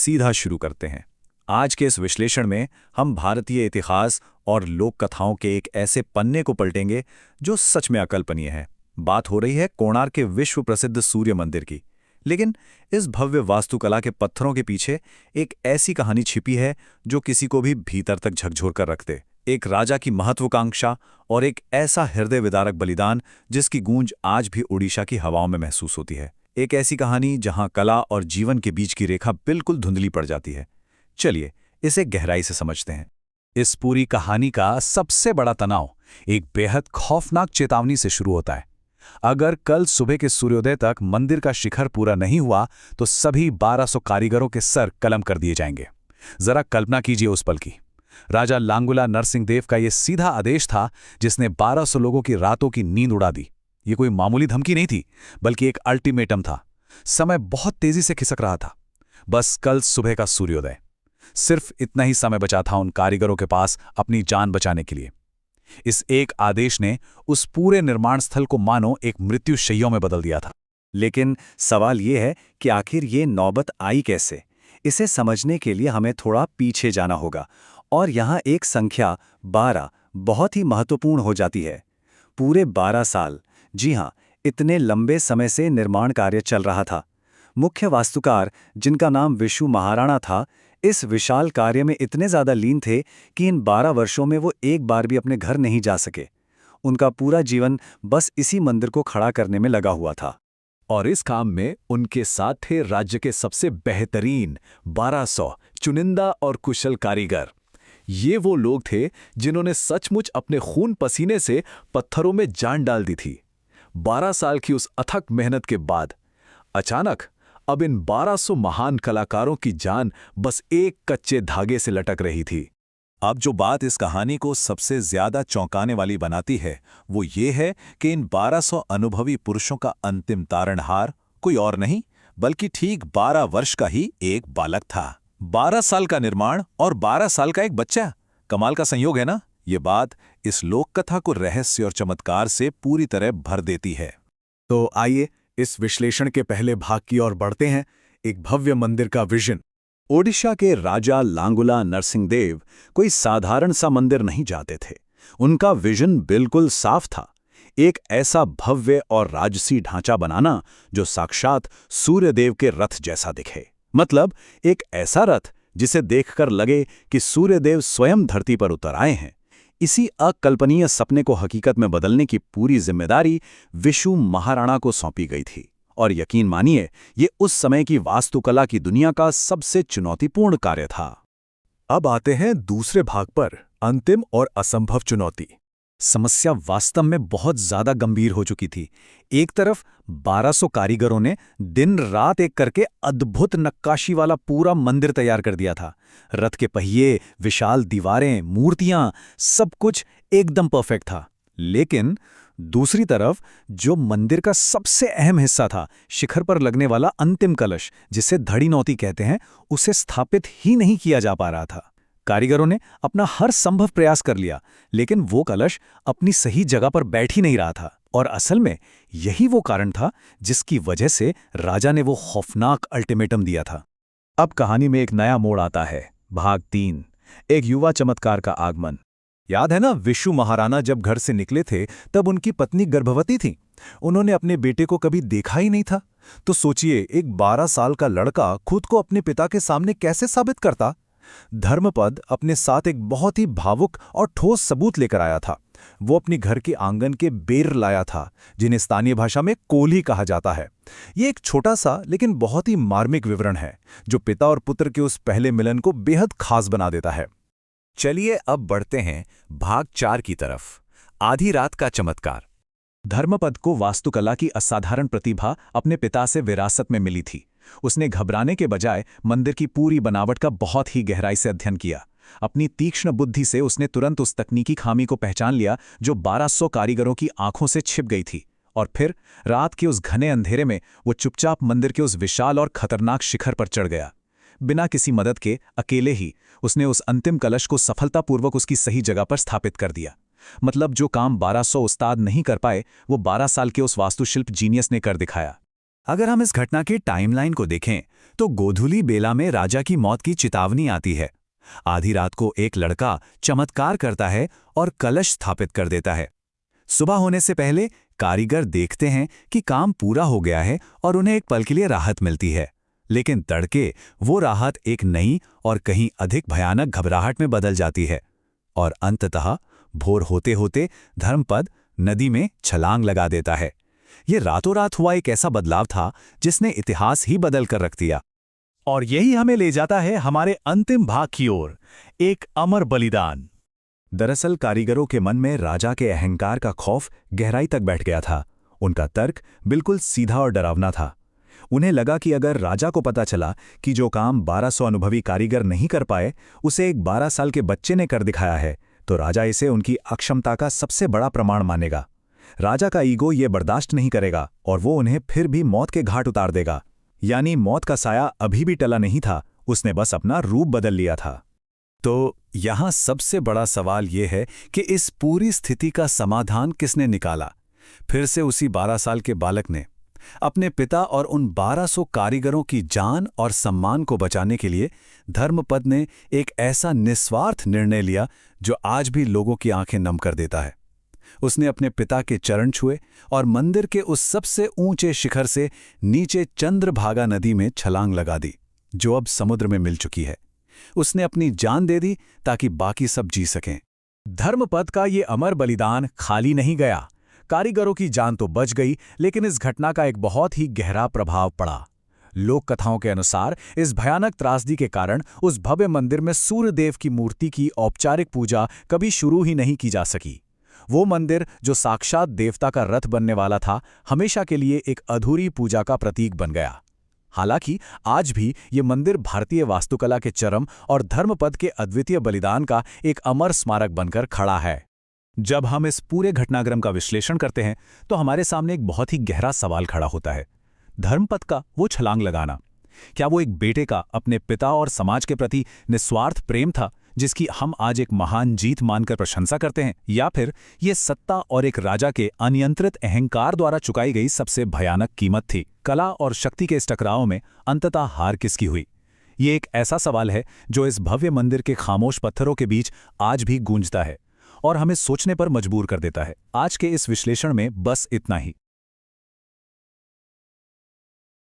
सीधा शुरू करते हैं। आज के इस विश्लेषण में हम भारतीय इतिहास और लोक कथाओं के एक ऐसे पन्ने को पलटेंगे जो सच में अकल्पनीय है। बात हो रही है कोणार्क के विश्व प्रसिद्ध सूर्य मंदिर की। लेकिन इस भव्य वास्तुकला के पत्थरों के पीछे एक ऐसी कहानी छिपी है जो किसी को भी भीतर तक झकझोर कर रख दे। एक राजा की महत्वाकांक्षा और एक ऐसा हृदय विदारक बलिदान जिसकी गूंज आज भी ओडिशा की हवाओं में महसूस होती है। एक ऐसी कहानी जहां कला और जीवन के बीच की रेखा बिल्कुल धुंधली पड़ जाती है। चलिए इसे गहराई से समझते हैं। इस पूरी कहानी का सबसे बड़ा तनाव एक बेहद खौफनाक चेतावनी से शुरू होता है। अगर कल सुबह के सूर्योदय तक मंदिर का शिखर पूरा नहीं हुआ तो सभी 1200 कारीगरों के सर कलम कर दिए जाएंगे। जरा कल्पना कीजिए उस पल की। राजा लांगुला नरसिंहदेव का यह सीधा आदेश था जिसने 1200 लोगों की रातों की नींद उड़ा दी। ये कोई मामूली धमकी नहीं थी, बल्कि एक अल्टीमेटम था। समय बहुत तेजी से खिसक रहा था। बस कल सुबह का सूर्योदय, सिर्फ इतना ही समय बचा था उन कारीगरों के पास अपनी जान बचाने के लिए। इस एक आदेश ने उस पूरे निर्माण स्थल को मानो एक मृत्युशैया में बदल दिया था। लेकिन सवाल ये है कि आखिर ये नौबत आई कैसे? इसे समझने के लिए हमें थोड़ा पीछे जाना होगा और यहाँ एक संख्या 12 बहुत ही महत्वपूर्ण हो जाती है। पूरे 12 साल, जी हाँ, इतने लंबे समय से निर्माण कार्य चल रहा था। मुख्य वास्तुकार, जिनका नाम विशु महाराणा था, इस विशाल कार्य में इतने ज्यादा लीन थे कि इन 12 वर्षों में वो एक बार भी अपने घर नहीं जा सके। उनका पूरा जीवन बस इसी मंदिर को खड़ा करने में लगा हुआ था। और इस काम में उनके साथ थे राज्य के सबसे बेहतरीन 1200 चुनिंदा और कुशल कारीगर। ये वो लोग थे जिन्होंने सचमुच अपने खून पसीने से पत्थरों में जान डाल दी थी। 12 साल की उस अथक मेहनत के बाद अचानक अब इन 1200 महान कलाकारों की जान बस एक कच्चे धागे से लटक रही थी। अब जो बात इस कहानी को सबसे ज्यादा चौंकाने वाली बनाती है वो ये है कि इन 1200 अनुभवी पुरुषों का अंतिम तारणहार कोई और नहीं बल्कि ठीक 12 वर्ष का ही एक बालक था। 12 साल का निर्माण और 12 साल का एक बच्चा, कमाल का संयोग है ना? ये बात इस लोक कथा को रहस्य और चमत्कार से पूरी तरह भर देती है। तो आइए इस विश्लेषण के पहले भाग की ओर बढ़ते हैं। एक भव्य मंदिर का विजन। ओडिशा के राजा लांगुला नरसिंहदेव कोई साधारण सा मंदिर नहीं चाहते थे। उनका विजन बिल्कुल साफ था। एक ऐसा भव्य और राजसी ढांचा बनाना जो साक्षात सूर्यदेव के रथ जैसा दिखे। मतलब एक ऐसा रथ जिसे देखकर लगे कि सूर्यदेव स्वयं धरती पर उतर आए हैं। इसी अकल्पनीय सपने को हकीकत में बदलने की पूरी जिम्मेदारी विशु महाराणा को सौंपी गई थी। और यकीन मानिए, ये उस समय की वास्तुकला की दुनिया का सबसे चुनौतीपूर्ण कार्य था। अब आते हैं दूसरे भाग पर, अंतिम और असंभव चुनौती। समस्या वास्तव में बहुत ज्यादा गंभीर हो चुकी थी। एक तरफ 1200 कारीगरों ने दिन रात एक करके अद्भुत नक्काशी वाला पूरा मंदिर तैयार कर दिया था। रथ के पहिए, विशाल दीवारें, मूर्तियां, सब कुछ एकदम परफेक्ट था। लेकिन दूसरी तरफ जो मंदिर का सबसे अहम हिस्सा था, शिखर पर लगने वाला अंतिम कलश, जिसे धड़ी नौती कहते हैं, उसे स्थापित ही नहीं किया जा पा रहा था। कारीगरों ने अपना हर संभव प्रयास कर लिया, लेकिन वो कलश अपनी सही जगह पर बैठ ही नहीं रहा था। और असल में यही वो कारण था जिसकी वजह से राजा ने वो खौफनाक अल्टीमेटम दिया था। अब कहानी में एक नया मोड़ आता है। भाग 3, एक युवा चमत्कार का आगमन। याद है ना, विशु महाराणा जब घर से निकले थे तब उनकी पत्नी गर्भवती थी। उन्होंने अपने बेटे को कभी देखा ही नहीं था। तो सोचिए, एक 12 साल का लड़का खुद को अपने पिता के सामने कैसे साबित करता? धर्मपद अपने साथ एक बहुत ही भावुक और ठोस सबूत लेकर आया था। वो अपने घर के आंगन के बेर लाया था, जिन्हें स्थानीय भाषा में कोल्ही कहा जाता है। ये एक छोटा सा लेकिन बहुत ही मार्मिक विवरण है जो पिता और पुत्र के उस पहले मिलन को बेहद खास बना देता है। चलिए अब बढ़ते हैं भाग 4 की तरफ, आधी रात का चमत्कार। धर्मपद को वास्तुकला की असाधारण प्रतिभा अपने पिता से विरासत में मिली थी। उसने घबराने के बजाय मंदिर की पूरी बनावट का बहुत ही गहराई से अध्ययन किया। अपनी तीक्ष्ण बुद्धि से उसने तुरंत उस तकनीकी खामी को पहचान लिया जो 1200 कारीगरों की आंखों से छिप गई थी। और फिर रात के उस घने अंधेरे में वो चुपचाप मंदिर के उस विशाल और खतरनाक शिखर पर चढ़ गया। बिना किसी मदद के अकेले ही उसने उस अंतिम कलश को सफलतापूर्वक उसकी सही जगह पर स्थापित कर दिया। मतलब जो काम 1200 उस्ताद नहीं कर पाए, वो 12 साल के उस वास्तुशिल्प जीनियस ने कर दिखाया। अगर हम इस घटना के टाइमलाइन को देखें तो गोधुली बेला में राजा की मौत की चेतावनी आती है। आधी रात को एक लड़का चमत्कार करता है और कलश स्थापित कर देता है। सुबह होने से पहले कारीगर देखते हैं कि काम पूरा हो गया है और उन्हें एक पल के लिए राहत मिलती है, लेकिन तड़के वो राहत एक नई और कहीं अधिक भयानक घबराहट में बदल जाती है और अंततः भोर होते होते धर्मपद नदी में छलांग लगा देता है। ये रातों रात हुआ एक ऐसा बदलाव था जिसने इतिहास ही बदल कर रख दिया। और यही हमें ले जाता है हमारे अंतिम भाग की ओर, एक अमर बलिदान। दरअसल कारीगरों के मन में राजा के अहंकार का खौफ गहराई तक बैठ गया था। उनका तर्क बिल्कुल सीधा और डरावना था। उन्हें लगा कि अगर राजा को पता चला कि जो काम 1200 अनुभवी कारीगर नहीं कर पाए उसे एक 12 साल के बच्चे ने कर दिखाया है, तो राजा इसे उनकी अक्षमता का सबसे बड़ा प्रमाण मानेगा। राजा का ईगो ये बर्दाश्त नहीं करेगा और वो उन्हें फिर भी मौत के घाट उतार देगा। यानी मौत का साया अभी भी टला नहीं था, उसने बस अपना रूप बदल लिया था। तो यहां सबसे बड़ा सवाल यह है कि इस पूरी स्थिति का समाधान किसने निकाला? फिर से उसी 12 साल के बालक ने। अपने पिता और उन 1200 कारीगरों की जान और सम्मान को बचाने के लिए धर्मपद ने एक ऐसा निस्वार्थ निर्णय लिया जो आज भी लोगों की आंखें नम कर देता है। उसने अपने पिता के चरण छुए और मंदिर के उस सबसे ऊंचे शिखर से नीचे चंद्रभागा नदी में छलांग लगा दी, जो अब समुद्र में मिल चुकी है। उसने अपनी जान दे दी ताकि बाकी सब जी सकें। धर्मपद का ये अमर बलिदान खाली नहीं गया। कारीगरों की जान तो बच गई, लेकिन इस घटना का एक बहुत ही गहरा प्रभाव पड़ा। लोक कथाओं के अनुसार इस भयानक त्रासदी के कारण उस भव्य मंदिर में सूर्यदेव की मूर्ति की औपचारिक पूजा कभी शुरू ही नहीं की जा सकी। वो मंदिर जो साक्षात देवता का रथ बनने वाला था, हमेशा के लिए एक अधूरी पूजा का प्रतीक बन गया। हालांकि आज भी ये मंदिर भारतीय वास्तुकला के चरम और धर्मपद के अद्वितीय बलिदान का एक अमर स्मारक बनकर खड़ा है। जब हम इस पूरे घटनाक्रम का विश्लेषण करते हैं तो हमारे सामने एक बहुत ही गहरा सवाल खड़ा होता है। धर्मपद का वो छलांग लगाना, क्या वो एक बेटे का अपने पिता और समाज के प्रति निस्वार्थ प्रेम था जिसकी हम आज एक महान जीत मानकर प्रशंसा करते हैं, या फिर ये सत्ता और एक राजा के अनियंत्रित अहंकार द्वारा चुकाई गई सबसे भयानक कीमत थी? कला और शक्ति के इस टकराव में अंततः हार किसकी हुई? ये एक ऐसा सवाल है जो इस भव्य मंदिर के खामोश पत्थरों के बीच आज भी गूंजता है और हमें सोचने पर मजबूर कर देता है। आज के इस विश्लेषण में बस इतना ही।